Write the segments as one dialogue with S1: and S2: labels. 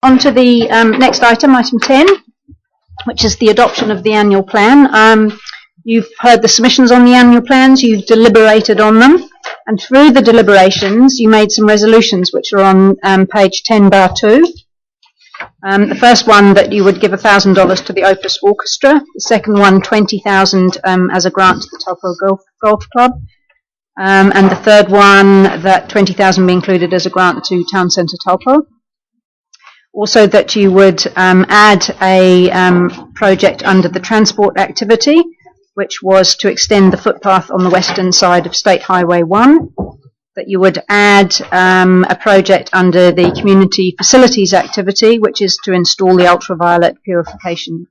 S1: On to the next item, item 10, which is the adoption of the annual plan. You've heard the submissions on the annual plans, you've deliberated on them, and through the deliberations you made some resolutions which are on page 10 bar 2. The first one that you would give $1,000 to the Opus Orchestra, the second one $20,000 as a grant to the Taupo Golf Club, and the third one that $20,000 be included as a grant to Town Centre Taupo. Also that you would add a project under the transport activity, which was to extend the footpath on the western side of State Highway 1. That you would add a project under the community facilities activity, which is to install the ultraviolet purification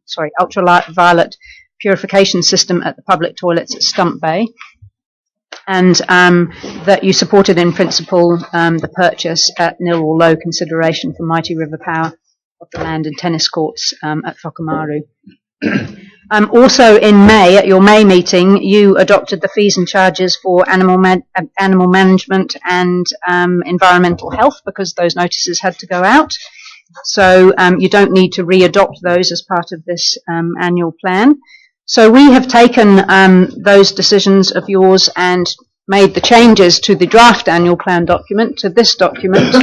S1: system at the public toilets at Stump Bay. And that you supported in principle the purchase at nil or low consideration for Mighty River Power of the land and tennis courts at Whakamaru. Also in May, at your May meeting, you adopted the fees and charges for animal management and environmental health, because those notices had to go out. So you don't need to re-adopt those as part of this annual plan. So we have taken those decisions of yours and made the changes to the draft annual plan document, to this document,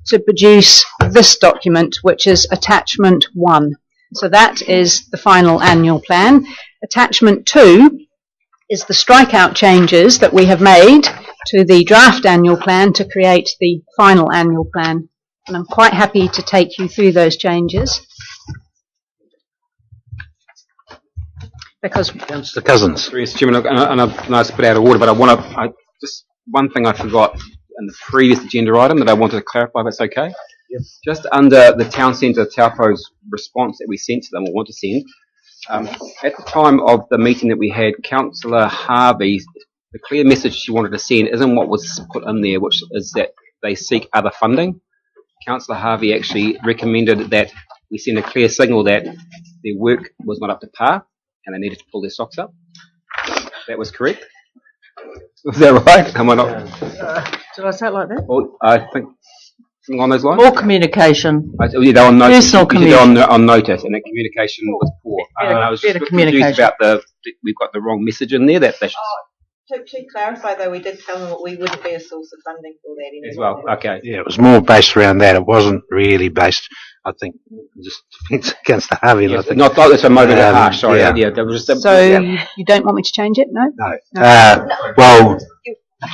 S1: to produce this document, which is attachment 1. So that is the final annual plan. Attachment 2 is the strikeout changes that we have made to the draft annual plan to create the final annual plan. And I'm quite happy to take you through those changes. Because
S2: Mr. Cousins.
S3: Yes, Chairman, and I know it's a bit out of order, but just one thing I forgot in the previous agenda item that I wanted to clarify, if it's okay. Yep. Just under the Town Centre Taupo's response that we sent to them, or want to send, at the time of the meeting that we had, Councillor Harvey, the clear message she wanted to send isn't what was put in there, which is that they seek other funding. Councillor Harvey actually recommended that we send a clear signal that their work was not up to par and they needed to pull their socks up. That was correct. Was that right? Am I not?
S4: Did I say it like that?
S3: Well, I think along those lines.
S4: More communication.
S3: They're on notice.
S4: Personal communication.
S3: They're on notice, and that communication was poor. I was just confused about we've got the wrong message in there.
S5: To clarify, though, we did tell them that we wouldn't be a source of funding for that anymore.
S3: As well, okay.
S2: Yeah, it was more based around that. It wasn't really based, I think, just defence against the Harvey.
S3: Yes,
S2: I think.
S3: not like this a motive harsh, sorry.
S2: Yeah.
S3: That was just
S1: you don't want me to change it, no?
S2: No. Well,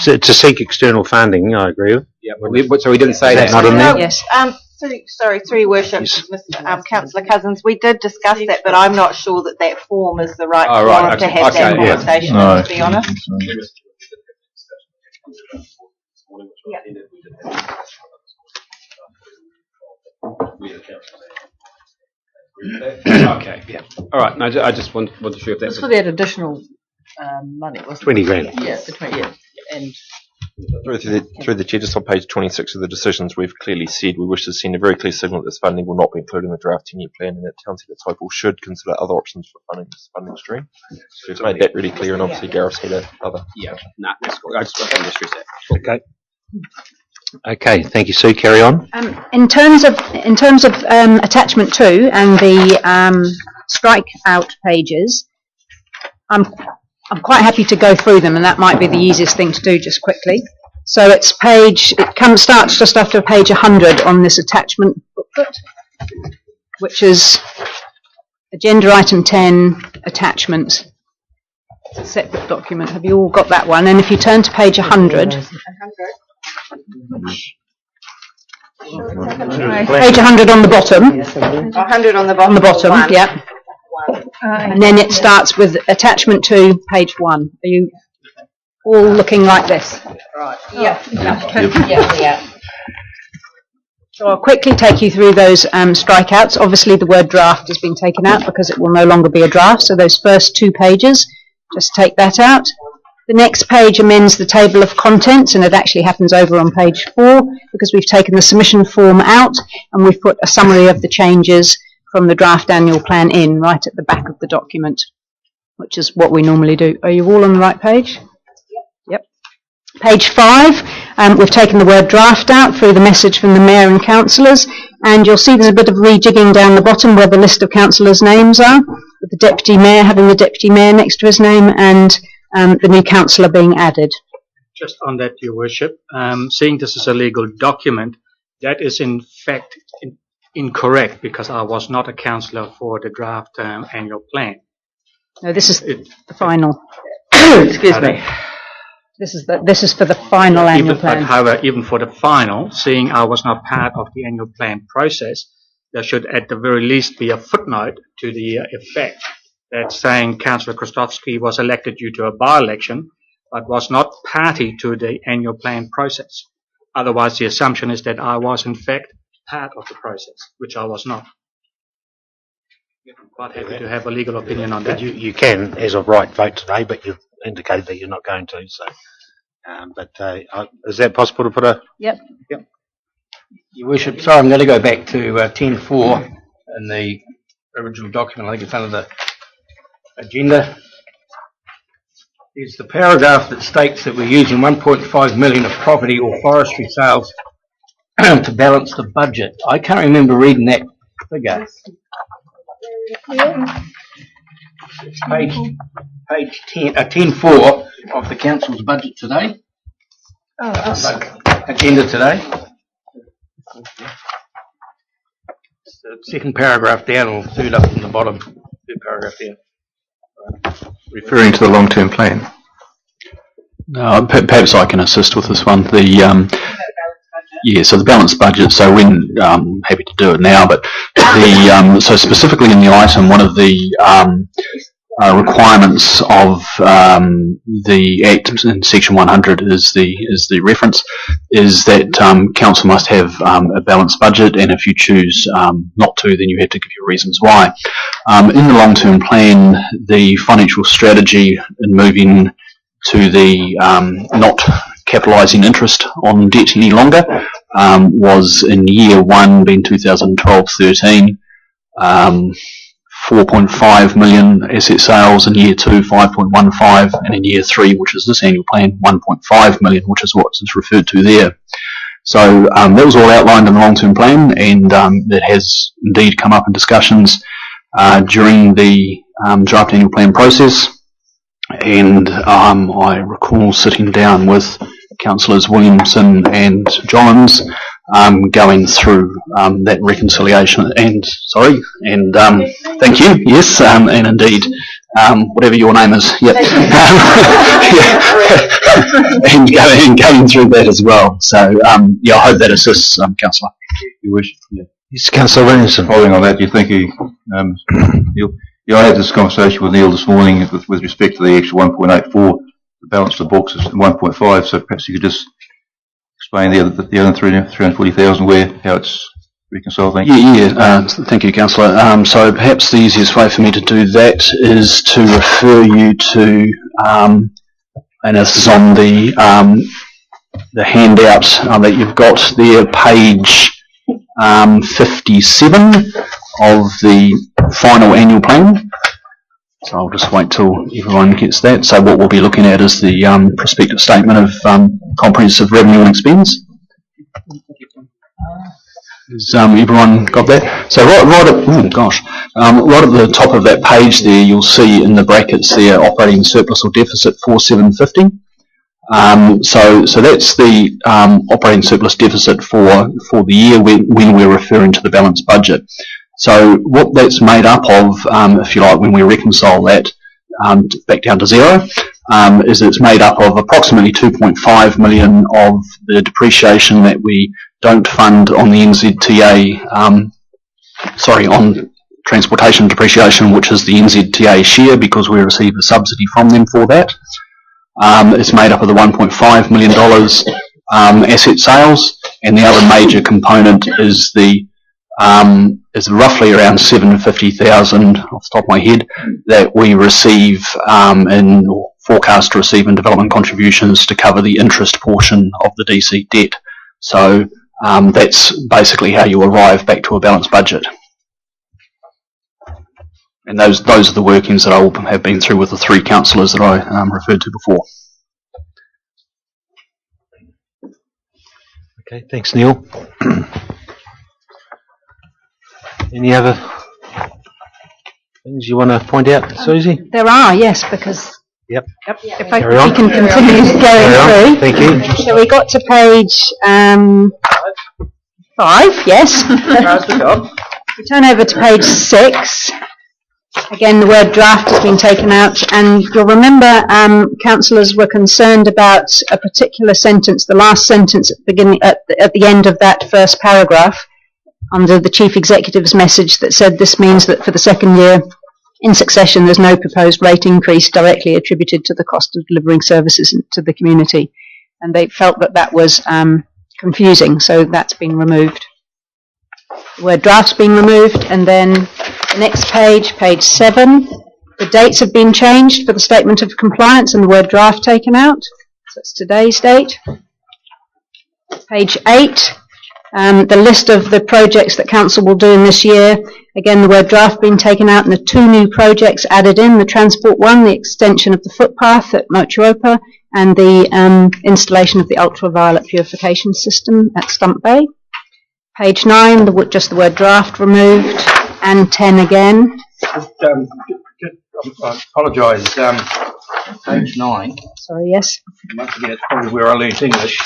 S2: to seek external funding, I agree with.
S3: Yeah, so we didn't say that.
S2: Not in there?
S1: Yes.
S5: Through your worship, Councillor Cousins, we did discuss that, but I'm not sure that form is the right form to have that conversation, to be honest.
S3: Okay, yeah. All right, no, I just want to sure if that's...
S4: It's for that additional money, wasn't it?
S2: 20 grand.
S4: Yeah, the 20, yeah. And
S6: Through the Chair, just on page 26 of the decisions, we've clearly said we wish to send a very clear signal that this funding will not be included in the draft 10-year plan, and that Town Centre Taupo should consider other options for funding this funding stream. So we've made that really clear, and obviously Gareth's had other.
S3: Yeah, that's cool. I just wanted to stress that. Cool.
S2: Okay. Okay, thank you, Sue. Carry on.
S1: In terms of attachment 2 and the strike out pages, I'm quite happy to go through them, and that might be the easiest thing to do just quickly. So it starts just after page 100 on this attachment booklet, which is agenda item 10, attachments. It's a separate document. Have you all got that one? And if you turn to page 100, page 100 on the bottom.
S5: 100 on the bottom.
S1: On the bottom, yeah. And then it starts with attachment 2, page 1. Are you all looking like this?
S5: Right. Yeah.
S1: So I'll quickly take you through those strikeouts. Obviously the word draft has been taken out because it will no longer be a draft. So those first 2 pages, just take that out. The next page amends the table of contents, and it actually happens over on page 4 because we've taken the submission form out and we've put a summary of the changes from the draft annual plan in right at the back of the document, which is what we normally do. Are you all on the right page? Yep. Page 5, we've taken the word draft out through the message from the Mayor and Councillors, And you'll see there's a bit of rejigging down the bottom where the list of councillors' names are, with the deputy mayor having the deputy mayor next to his name, and the new councillor being added.
S7: Just on that, Your Worship, seeing this is a legal document, that is in fact incorrect, because I was not a councillor for the draft annual plan.
S1: No, this is the final.
S4: Excuse me.
S1: This is for the final annual plan.
S7: However, even for the final, seeing I was not part of the annual plan process, there should at the very least be a footnote to the effect that saying Councillor Krostowski was elected due to a by-election, but was not party to the annual plan process. Otherwise, the assumption is that I was in fact part of the process, which I was not. I'm quite happy to have a legal opinion on that.
S2: You can, as of right, vote today, but you've indicated that you're not going to. So, is that possible to put a?
S1: Yep.
S8: Your Worship, sorry, I'm going to go back to 10.4 in the original document. I think it's under the agenda. There's the paragraph that states that we're using 1.5 million of property or forestry sales to balance the budget. I can't remember reading that figure. It's page 10.4 of the council's budget today. Agenda today. It's the second paragraph down, or third up from the bottom. Third paragraph down.
S6: Referring to the long-term plan.
S9: Perhaps I can assist with this one. So the balanced budget. So when happy to do it now, but so specifically in the item, one of the requirements of the Act in Section 100 is the reference is that council must have a balanced budget, and if you choose not to, then you have to give your reasons why. In the long-term plan, the financial strategy in moving to the not capitalising interest on debt any longer was in year 1, being 2012-13, 4.5 million asset sales, in year 2 5.15, and in year 3, which is this annual plan, 1.5 million, which is what is referred to there. So that was all outlined in the long-term plan, and that has indeed come up in discussions during the draft annual plan process. And I recall sitting down with Councillors Williamson and Johns going through that reconciliation and thank you, yes, and indeed whatever your name is, yep. and going through that as well. So I hope that assists, Councillor.
S10: You wish? Yeah.
S2: Yes, Councillor Williamson.
S10: Following on that, do you think I had this conversation with Neil this morning with respect to the extra 1.84, the balance of the books is 1.5, so perhaps you could just explain the other 340,000 how it's reconciled. Thank you.
S9: Thank you, Councillor. So perhaps the easiest way for me to do that is to refer you to, and this is on the handout that you've got there, page 57 of the final annual plan. So I'll just wait till everyone gets that. So what we'll be looking at is the prospective statement of comprehensive revenue and expense. Has everyone got that? So right at the top of that page there, you'll see in the brackets there operating surplus or deficit 4750. So that's the operating surplus deficit for the year when we're referring to the balanced budget. So what that's made up of, if you like, when we reconcile that back down to zero, is it's made up of approximately 2.5 million of the depreciation that we don't fund on the NZTA, on transportation depreciation, which is the NZTA share because we receive a subsidy from them for that. It's made up of the $1.5 million asset sales, and the other major component is is roughly around 750,000 off the top of my head that we receive or forecast to receive in development contributions to cover the interest portion of the DC debt. So that's basically how you arrive back to a balanced budget. And those are the workings that I have been through with the 3 councillors that I referred to before.
S2: Okay, thanks, Neil. Any other things you want to point out, Susie?
S1: There are, yes, because
S2: Yep.
S1: if we
S2: Carry on.
S1: can continue going through.
S2: Thank you.
S1: So we got to page 5, yes. We turn over to page 6. Again, the word draft has been taken out, and you'll remember councillors were concerned about a particular sentence, the last sentence at the end of that first paragraph, under the Chief Executive's message that said this means that for the second year in succession there's no proposed rate increase directly attributed to the cost of delivering services to the community. And they felt that that was confusing, so that's been removed. The word draft's been removed, and then the next page, page 7, the dates have been changed for the statement of compliance and the word draft taken out. So it's today's date. Page 8, the list of the projects that council will do in this year. Again, the word draft being taken out and the 2 new projects added in, the transport one, the extension of the footpath at Motuopa, and the installation of the ultraviolet purification system at Stump Bay. Page 9, just the word draft removed, and 10 again.
S8: I apologise, page 9.
S1: Sorry, yes.
S8: Once again, it's probably where I learnt English.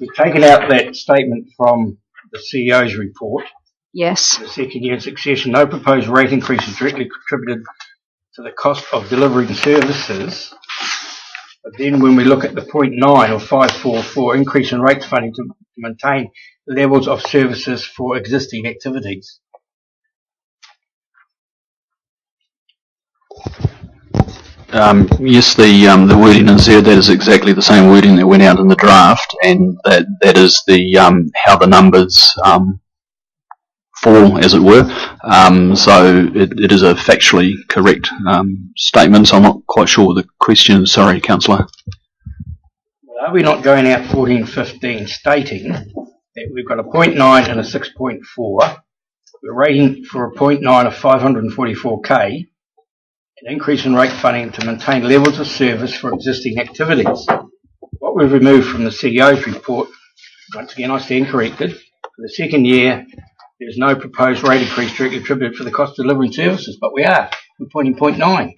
S8: We've taken out that statement from the CEO's report.
S1: Yes.
S8: The second year in succession, no proposed rate increase is directly contributed to the cost of delivering services. But then when we look at the point 9 or 544, increase in rates funding to maintain levels of services for existing activities.
S9: Yes, the wording is there. That is exactly the same wording that went out in the draft, and that is the how the numbers fall, as it were. So it is a factually correct statement. So I'm not quite sure what the question is. Sorry, Councillor.
S8: Are we not going out 14-15 stating that we've got a 0.9 and a 6.4? We're rating for a 0.9 of 544k. An increase in rate funding to maintain levels of service for existing activities. What we've removed from the CEO's report, once again I stand corrected, for the second year there's no proposed rate increase directly attributed for the cost of delivering services, but we're pointing 0.9.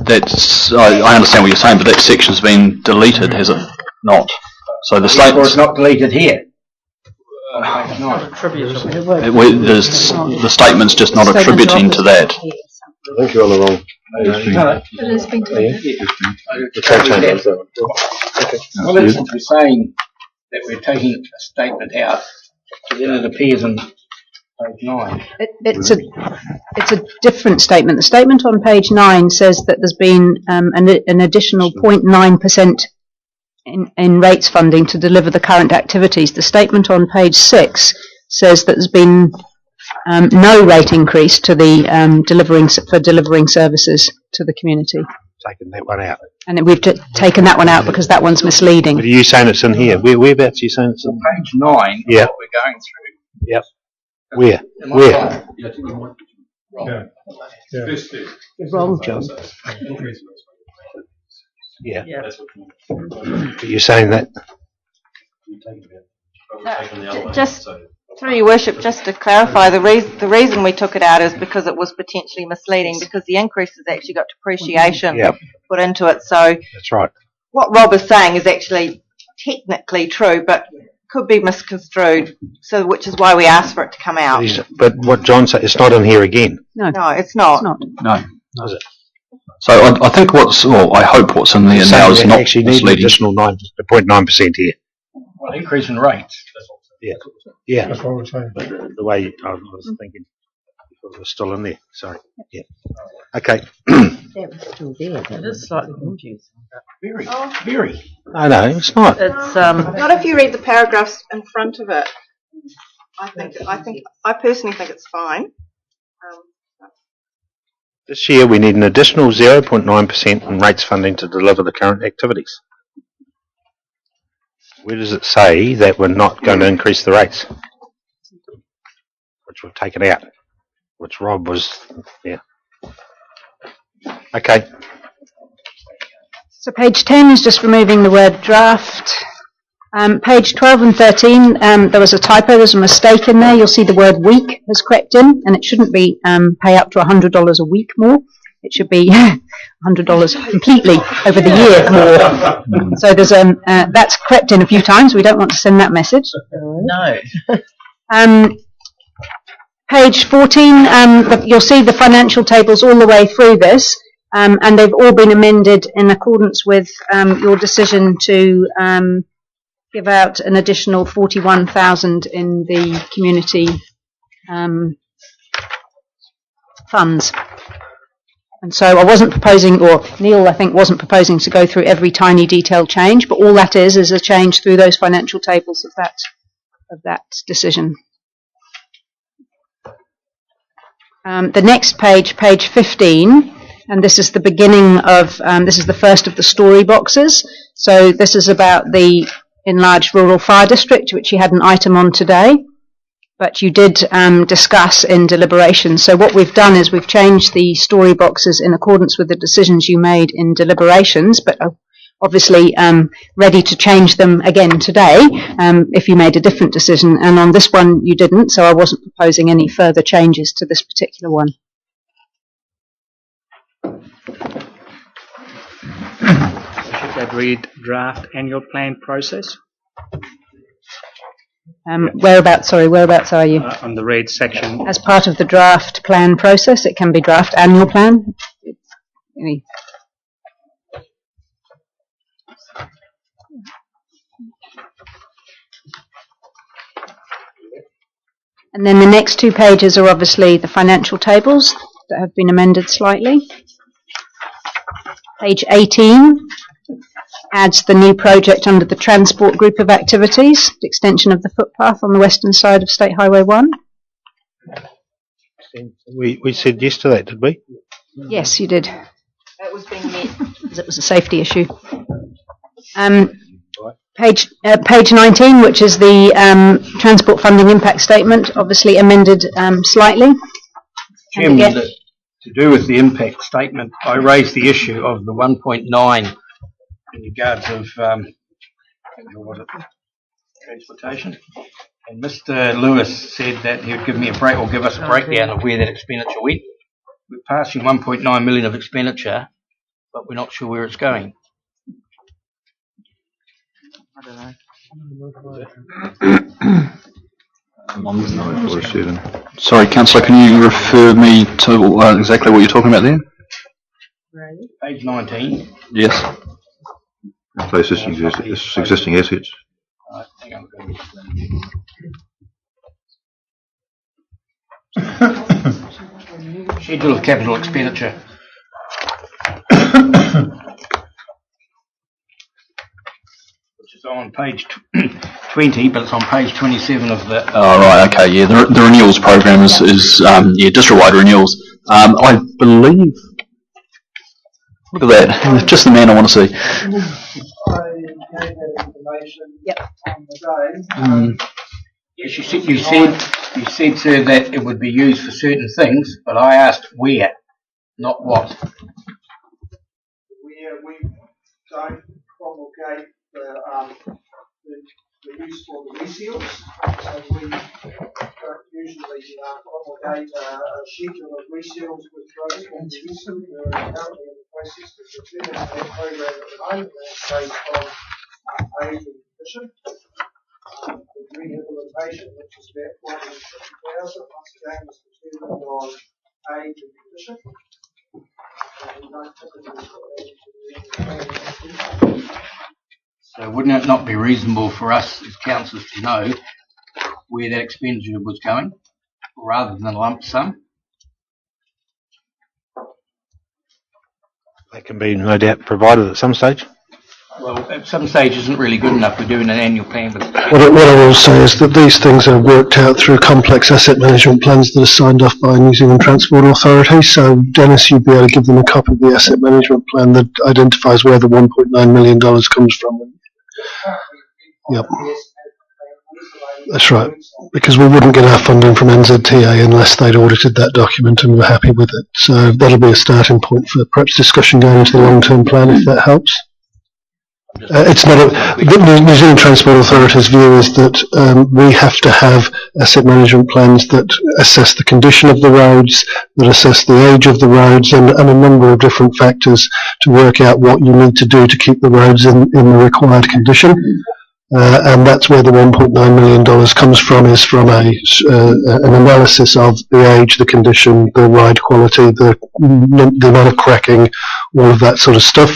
S9: That's I understand what you're saying, but that section's been deleted, has it not? So the statement's
S8: not deleted here.
S9: The statement's just not attributing to that.
S10: I think you're on the wrong page.
S8: Well, we're saying that we're taking a statement out, but then it appears on page 9.
S1: It's a different statement. The statement on page 9 says that there's been an additional 0.9% in rates funding to deliver the current activities. The statement on page 6 says that there's been no rate increase to the delivering services to the community.
S2: Taken that one out.
S1: And we've taken that one out because that one's misleading.
S2: But are you saying it's in here? Whereabouts are you saying it's in?
S8: Page 9,
S2: yeah.
S8: What we're going through.
S2: Yep. Where?
S8: Wrong.
S1: You're wrong, John.
S2: Yeah. But you're saying that?
S5: Just through your worship, just to clarify, the reason we took it out is because it was potentially misleading, because the increase has actually got depreciation put into it. So
S2: that's right.
S5: What Rob is saying is actually technically true, but could be misconstrued. So, which is why we asked for it to come out.
S2: But what John said, it's not in here again.
S5: No, it's not.
S9: No, is it? So I think I hope what's in there now is not
S2: actually need an additional 0.9% here.
S8: Well, increase in rates.
S2: Yeah. That's what I was saying. But the way I was thinking, it was still in there. Sorry. Yeah. Okay.
S4: Still there. It is slightly confusing.
S8: Very.
S2: No, it's not.
S4: It's
S5: not if you read the paragraphs in front of it. I personally think it's fine.
S2: This year we need an additional 0.9% in rates funding to deliver the current activities. Where does it say that we're not going to increase the rates? Which we've taken out. Which Rob was, Okay.
S1: So page 10 is just removing the word draft. Page 12 and 13, there was a typo, there's a mistake in there. You'll see the word week has crept in, and it shouldn't be pay up to $100 a week more. It should be $100 completely over the year more. So there's that's crept in a few times. We don't want to send that message.
S4: No.
S1: Page 14, you'll see the financial tables all the way through this, and they've all been amended in accordance with your decision to give out an additional 41,000 in the community funds. And so I wasn't proposing, or Neil I think wasn't proposing to go through every tiny detailed change, but all that is a change through those financial tables of that decision. The next page, page 15, and this is the beginning of, this is the first of the story boxes. So this is about the enlarged rural fire district, which you had an item on today, but you did discuss in deliberation. So what we've done is we've changed the story boxes in accordance with the decisions you made in deliberations, but obviously ready to change them again today if you made a different decision. And on this one you didn't, so I wasn't proposing any further changes to this particular one.
S7: Should that read draft annual plan process?
S1: Whereabouts are you?
S7: On the red section.
S1: As part of the draft plan process, it can be draft annual plan. And then the next two pages are obviously the financial tables that have been amended slightly. Page 18 adds the new project under the transport group of activities, the extension of the footpath on the western side of State Highway 1.
S2: We said yes to that, did we?
S1: Yes, you did.
S5: It was being met.
S1: It was a safety issue. Page 19, which is the transport funding impact statement, obviously amended slightly.
S8: Chairman, to do with the impact statement, I raised the issue of the 1.9 in regards of transportation, and Mr. Lewis said that he would give me a break, or give us a breakdown of where that expenditure went. We're passing 1.9 million of expenditure, but we're not sure where it's going.
S5: I don't know.
S9: Sorry, Councillor, can you refer me to exactly what you're talking about there?
S8: Page 19.
S10: Yes. Replace this existing assets.
S8: Hang on. Schedule of capital expenditure. Which is on page 20, but it's on page 27 of the...
S9: Oh, right, okay, yeah, the renewals program is district-wide renewals. I believe... Look at that, just the man I want to see.
S11: I gave that information on the day.
S8: Yes, you said, sir, that it would be used for certain things, but I asked where, not what.
S11: Where we don't promulgate the use for the reseals, so we don't usually promulgate a schedule of reseals with those on the use. We're currently in the process of determining that program at the moment, and it's based on age and condition. The rehabilitation, which is about 450,000, once again is determined on age and condition. We don't typically put that into the
S8: So wouldn't it not be reasonable for us as councillors to know where that expenditure was going, rather than a lump sum?
S2: That can be no doubt provided at some stage.
S8: Well, at some stage isn't really good enough. We're doing an annual plan with...
S12: What I will say is that these things are worked out through complex asset management plans that are signed off by New Zealand Transport Authority. So, Dennis, you'd be able to give them a copy of the asset management plan that identifies where the $1.9 million comes from. Yep. That's right. Because we wouldn't get our funding from NZTA unless they'd audited that document and were happy with it. So that'll be a starting point for perhaps discussion going into the long-term plan, if that helps. It's not. The New Zealand Transport Authority's view is that we have to have asset management plans that assess the condition of the roads, that assess the age of the roads, and a number of different factors to work out what you need to do to keep the roads in the required condition. And that's where the $1.9 million comes from, is from an analysis of the age, the condition, the ride quality, the amount of cracking, all of that sort of stuff.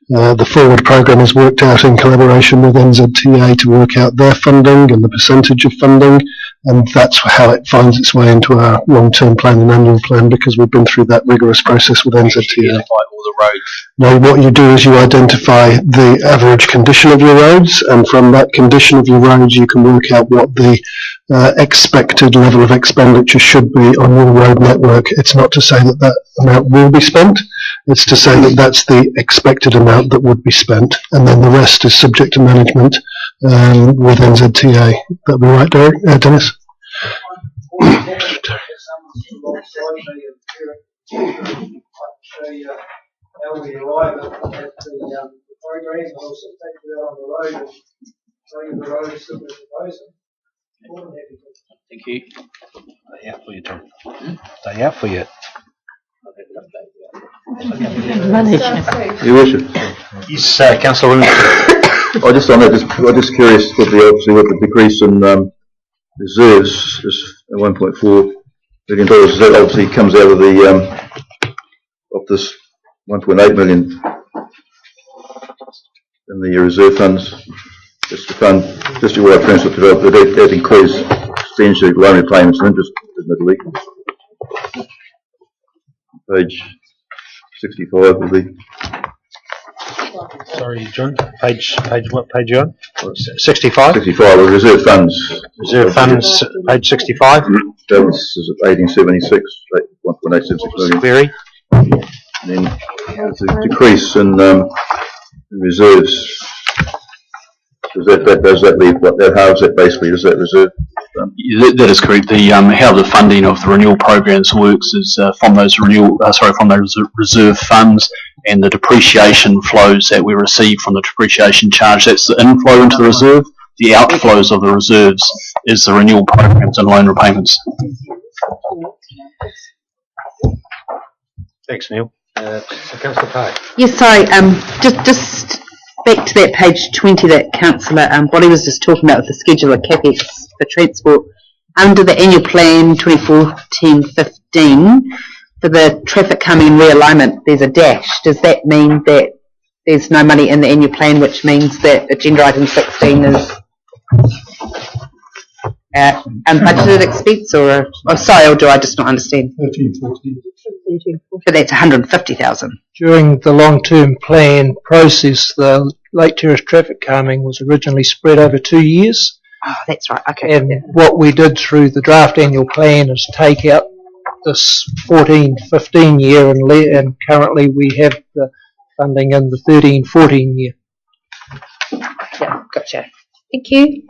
S12: The forward programme is worked out in collaboration with NZTA to work out their funding and the percentage of funding, and that's how it finds its way into our long-term plan and annual plan, because we've been through that rigorous process with NZTA.
S9: All the roads.
S12: Now, what you do is you identify the average condition of your roads, and from that condition of your roads you can work out what the expected level of expenditure should be on your road network. It's not to say that that amount will be spent, it's to say that that's the expected amount that would be spent, and then the rest is subject to management with NZTA. That'd be right, Dennis?
S11: How we arrive at the program, and also take you out on the road and show you the roads that we're proposing. More than happy to.
S8: Thank you.
S2: Stay out for you, Tom. Stay out for you.
S10: Your Worship.
S2: Yes, Councillor Williams.
S10: I just on that, I'm just curious with the obviously with the decrease in reserves, is $1.4 million. That obviously comes out of the of this 1.8 million in the reserve funds. Just to fund district-wide transport development. That includes substantially loan repayments and interest, admittedly. Page 65 will be.
S2: Sorry, John. Page what page you on? 65?
S10: 65, the reserve funds.
S2: Reserve funds, page 65.
S10: Balance is at 1876, 1.876 million.
S2: Query.
S10: And then there's a decrease in reserves. Does that leave what that halves that basically is that reserve?
S9: That is correct. The how the funding of the renewal programs works is from those reserve funds, and the depreciation flows that we receive from the depreciation charge. That's the inflow into the reserve. The outflows of the reserves is the renewal programs and loan repayments.
S2: Thanks, Neil. Councillor Pye.
S4: Yes, sorry. Just back to that page 20 that Councillor Boddy was just talking about with the schedule of CapEx for transport. Under the annual plan 2014-15, for the traffic calming and realignment, there's a dash. Does that mean that there's no money in the annual plan, which means that agenda item 16 is unbudgeted expense, or I'm sorry, or do I just not understand?
S11: 1314.
S4: But that's 150,000.
S11: During the long-term plan process, the Lake Terrace traffic calming was originally spread over 2 years.
S4: Oh, that's right. Okay.
S11: And what we did through the draft annual plan is take out this 14-15 year, and currently we have the funding in the 13-14 year.
S4: Yeah, gotcha. Thank you.